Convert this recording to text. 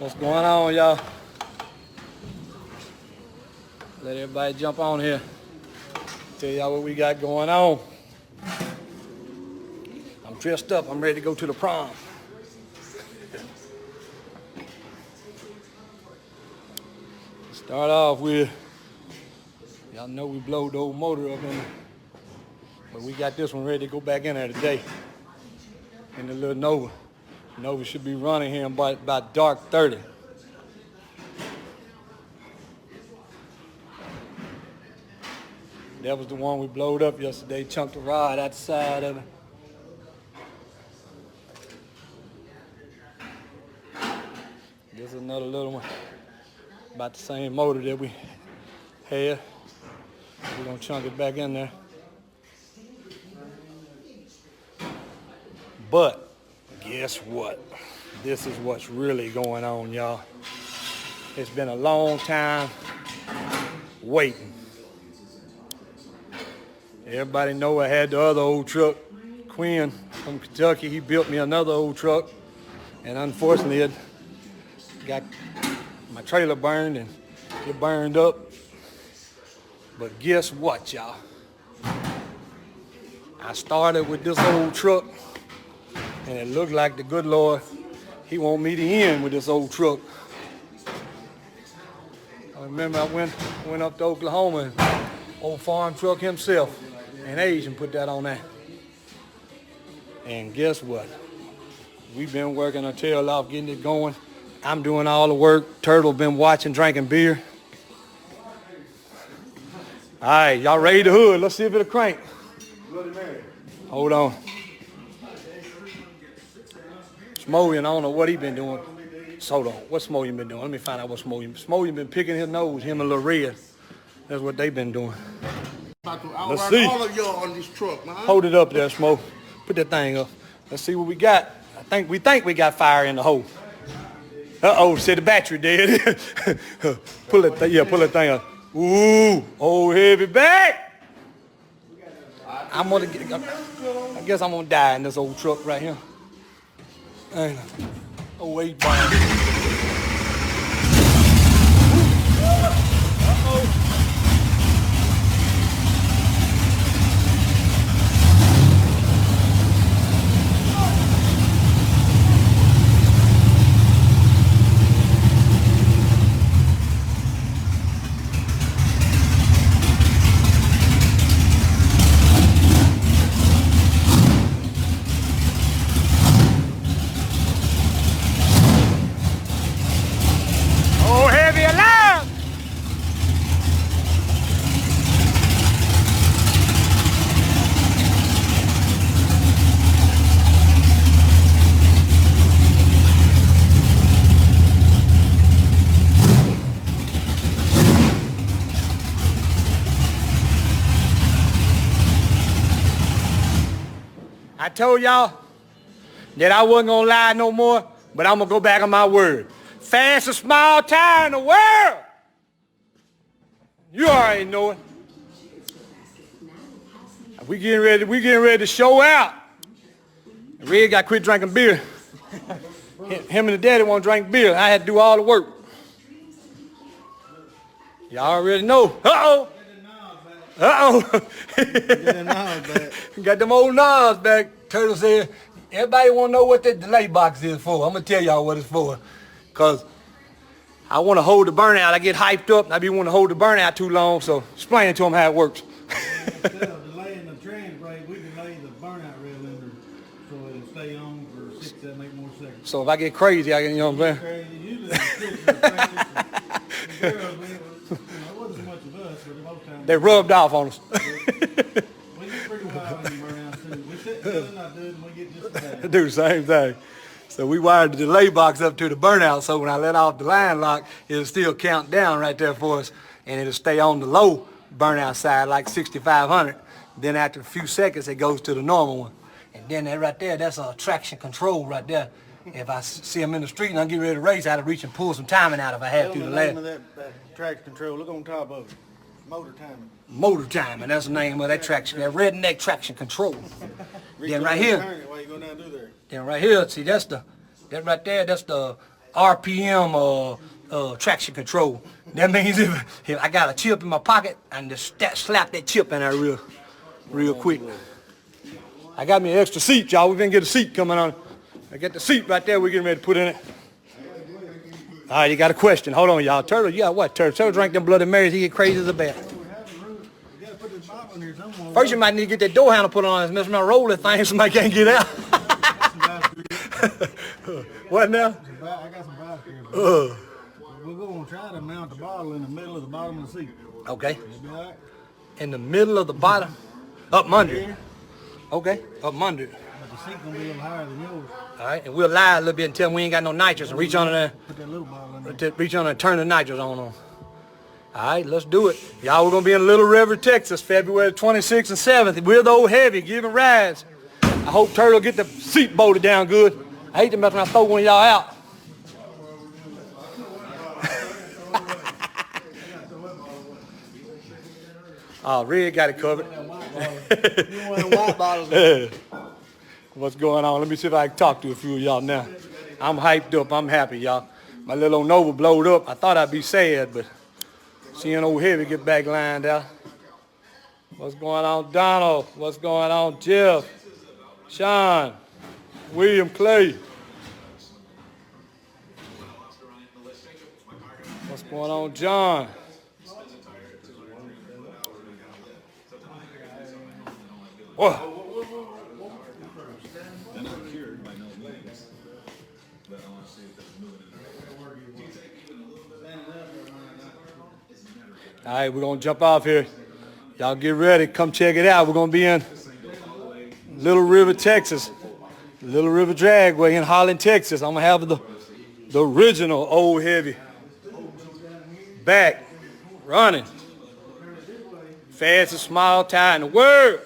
What's going on, y'all? Let everybody jump on here. Tell y'all what we got going on. I'm dressed up. I'm ready to go to the prom. Start off with, y'all know we blowed the old motor up in there, but we got this one ready to go back in there today. In the little Nova. Nova should be running here about dark 30. That was the one we blowed up yesterday, chunked the rod out the side of it. This is another little one, about the same motor that we had. We're gonna chunk it back in there. But guess what? This is what's really going on, y'all. It's been a long time waiting. Everybody know I had the other old truck. Quinn from Kentucky, he built me another old truck. And unfortunately, it got my trailer burned and it burned up. But guess what, y'all? I started with this old truck and it looked like the good Lord, he want me to end with this old truck. I remember I went up to Oklahoma and old farm truck himself, an Asian, put that on there. And guess what? We've been working our tail off, getting it going. I'm doing all the work. Turtle been watching, drinking beer. All right, y'all ready to hood? Let's see if it'll crank. Hold on. Smollian, I don't know what he been doing. Hold on, what Smollian been doing? Let me find out what Smollian been picking his nose, him and Lil Red. That's what they been doing. Let's see. All of y'all on this truck, man. Hold it up there, Smo. Put that thing up. Let's see what we got. We think we got fire in the hole. Uh-oh, said the battery dead. Pull that thing up. Ooh, Ole Heavy back. I guess I'm gonna die in this old truck right here. Ain't I? Oh, wait, I told y'all that I wasn't gonna lie no more, but I'm gonna go back on my word. Fastest small tire in the world. You already know it. We getting ready to show out. Red got quit drinking beer. Him and the daddy won't drink beer. I had to do all the work. Y'all already know. Uh-oh. Got them old knobs back. Turtle said, everybody want to know what that delay box is for. I'm going to tell y'all what it's for. Because I want to hold the burnout. I get hyped up and I be wanting to hold the burnout too long. So explain it to them how it works. Instead of delaying the trans brake, we delay the burnout rail ender so it'll stay on for 6, 7, 8 more seconds. So if I get crazy, I get, you know what I'm saying? They rubbed off on us. Do the same thing. So we wired the delay box up to the burnout, so when I let off the line lock, it'll still count down right there for us, and it'll stay on the low burnout side, like 6,500. Then after a few seconds, it goes to the normal one. And then that right there, that's a traction control right there. If I see them in the street and I get ready to race, I'd reach and pull some timing out if I had to. The name of that traction control, look on top of it. Motor timing. Motor timing, that's the name of that traction, that redneck traction control. Then right here. Why you go down through there? Then right here, see that right there, that's the RPM traction control. That means if I got a chip in my pocket, I can just slap that chip in there real quick. I got me an extra seat, y'all. We're gonna get a seat coming on. I got the seat right there. We're getting ready to put in it. All right, you got a question. Hold on, y'all. Turtle, you got what? Turtle drank them Bloody Marys. He get crazy as a bat. First, you might need to get that door handle put on. It's messing around, roll that thing, somebody can't get out. What now? I got some back here. We're going to try to mount the bottle in the middle of the bottom of the seat. Okay. Be all right? In the middle of the bottom? Up under it. Okay, up under it. But the seat going to be a little higher than yours. All right, and we'll lie a little bit and tell them we ain't got no nitrous and reach under there. Put that little bottle in there. Reach under and turn the nitrous on them. All right, let's do it. Y'all, we're going to be in Little River, Texas, February 26th and 7th. We're the Ole Heavy, giving rides. I hope Turtle get the seat bolted down good. I hate to mess around and throw one of y'all out. Oh, Red got it covered. What's going on? Let me see if I can talk to a few of y'all now. I'm hyped up. I'm happy, y'all. My little old Nova blowed up. I thought I'd be sad, but seeing Ole Heavy get back lined out. What's going on, Donald? What's going on, Jeff? Sean? William Clay? What's going on, John? Whoa. All right, we're going to jump off here. Y'all get ready. Come check it out. We're going to be in Little River, Texas. Little River Dragway in Holland, Texas. I'm going to have the original Ole Heavy back running. Fastest small tire in the world.